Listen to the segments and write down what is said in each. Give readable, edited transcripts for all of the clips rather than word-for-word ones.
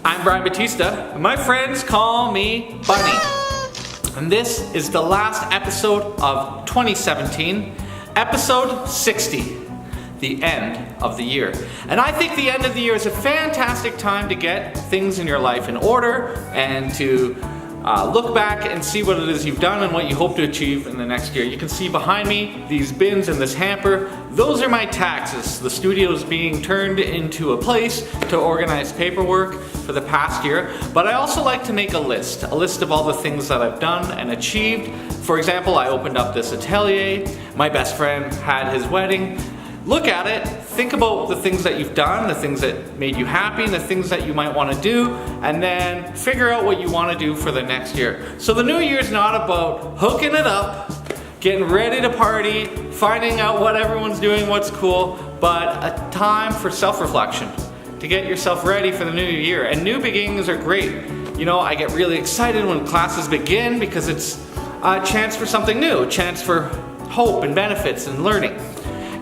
I'm Brian Batista, and my friends call me Bunny. And this is the last episode of 2017, episode 60, the end of the year. And I think the end of the year is a fantastic time to get things in your life in order and to look back and see what it is you've done and what you hope to achieve in the next year. You can see behind me these bins and this hamper. Those are my taxes. The studio is being turned into a place to organize paperwork for the past year. But I also like to make a list of all the things that I've done and achieved. For example, I opened up this atelier. My best friend had his wedding. Look at it, think about the things that you've done, the things that made you happy, and the things that you might want to do, and then figure out what you want to do for the next year. So the new year is not about hooking it up, getting ready to party, finding out what everyone's doing, what's cool, but a time for self-reflection, to get yourself ready for the new year. And new beginnings are great. You know, I get really excited when classes begin because it's a chance for something new, a chance for hope and benefits and learning.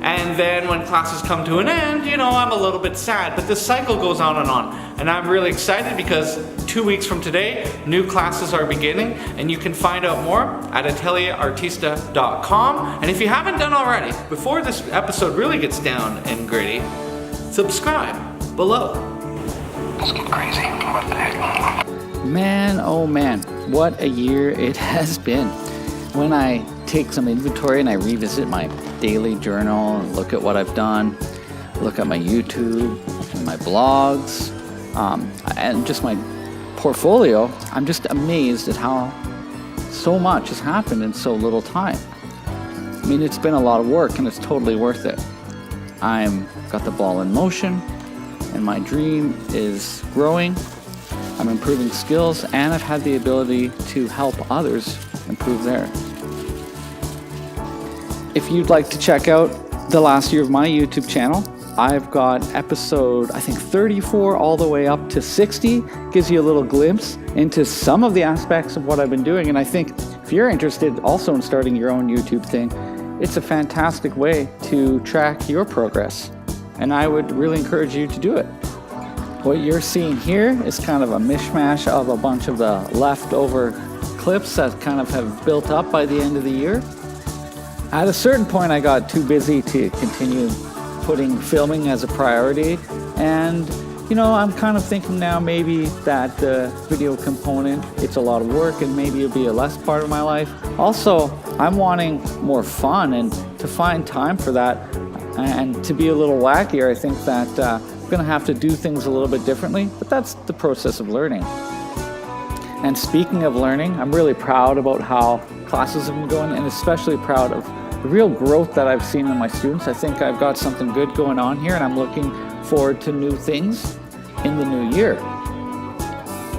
And then when classes come to an end, you know, I'm a little bit sad, but this cycle goes on. And I'm really excited because 2 weeks from today, new classes are beginning, and you can find out more at atelierartista.com. And if you haven't done already, before this episode really gets down and gritty, subscribe below. Let's get crazy. What the heck? Man, oh man, what a year it has been. When I take some inventory and I revisit my daily journal and look at what I've done, look at my YouTube and my blogs, and just my portfolio, I'm just amazed at how so much has happened in so little time. I mean, it's been a lot of work and it's totally worth it. I'm got the ball in motion and my dream is growing. I'm improving skills and I've had the ability to help others improve theirs. If you'd like to check out the last year of my YouTube channel, I've got episode, I think 34 all the way up to 60. Gives you a little glimpse into some of the aspects of what I've been doing. And I think if you're interested also in starting your own YouTube thing, it's a fantastic way to track your progress. And I would really encourage you to do it. What you're seeing here is kind of a mishmash of a bunch of the leftover clips that kind of have built up by the end of the year. At a certain point, I got too busy to continue putting filming as a priority. And, you know, I'm kind of thinking now maybe that the video component, it's a lot of work and maybe it'll be a less part of my life. Also, I'm wanting more fun and to find time for that and to be a little wackier. I think that I'm going to have to do things a little bit differently, but that's the process of learning. And speaking of learning, I'm really proud about how classes have been going and especially proud of the real growth that I've seen in my students. I think I've got something good going on here and I'm looking forward to new things in the new year.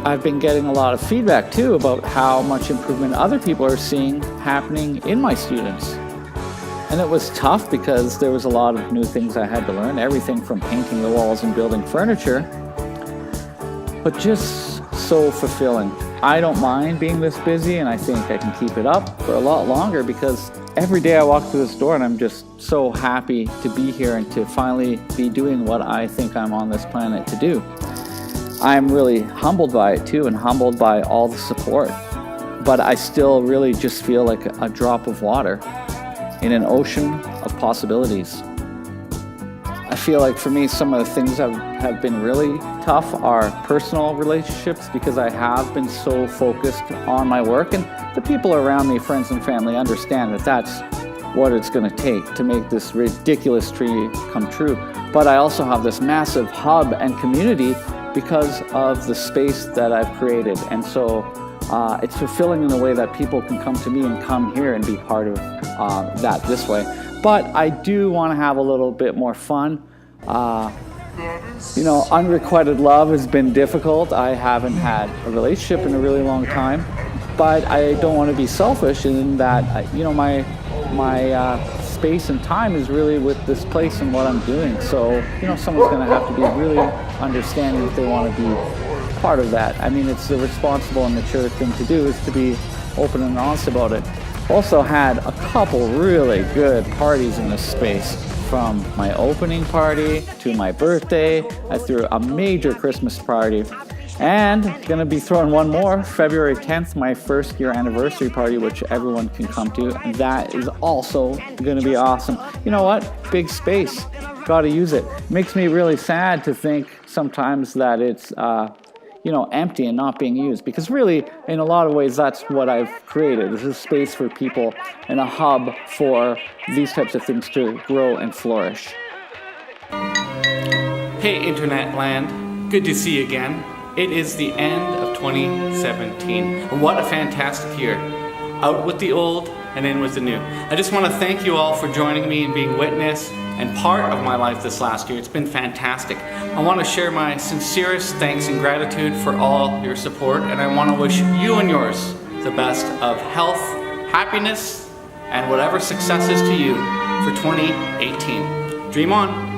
I've been getting a lot of feedback too about how much improvement other people are seeing happening in my students. And it was tough because there was a lot of new things I had to learn, everything from painting the walls and building furniture, but just so fulfilling. I don't mind being this busy and I think I can keep it up for a lot longer because every day I walk through this door and I'm just so happy to be here and to finally be doing what I think I'm on this planet to do. I'm really humbled by it too and humbled by all the support, but I still really just feel like a drop of water in an ocean of possibilities. I feel like for me, some of the things that have been really tough are personal relationships because I have been so focused on my work and the people around me, friends and family, understand that that's what it's going to take to make this ridiculous dream come true. But I also have this massive hub and community because of the space that I've created. And so it's fulfilling in a way that people can come to me and come here and be part of that this way. But I do want to have a little bit more fun. You know, unrequited love has been difficult. I haven't had a relationship in a really long time, but I don't want to be selfish in that, you know, my space and time is really with this place and what I'm doing. So, you know, someone's going to have to be really understanding if they want to be part of that. I mean, it's the responsible and mature thing to do is to be open and honest about it. Also had a couple really good parties in this space. From my opening party to my birthday, I threw a major Christmas party. And gonna be throwing one more, February 10th, my first year anniversary party, which everyone can come to. And that is also gonna be awesome. You know what? Big space, gotta use it. Makes me really sad to think sometimes that it's, empty and not being used. Because really, in a lot of ways, that's what I've created. This is a space for people and a hub for these types of things to grow and flourish. Hey, Internet land. Good to see you again. It is the end of 2017. What a fantastic year. Out with the old and in with the new. I just want to thank you all for joining me and being witness and part of my life this last year. It's been fantastic. I want to share my sincerest thanks and gratitude for all your support, and I want to wish you and yours the best of health, happiness, and whatever success is to you for 2018. Dream on.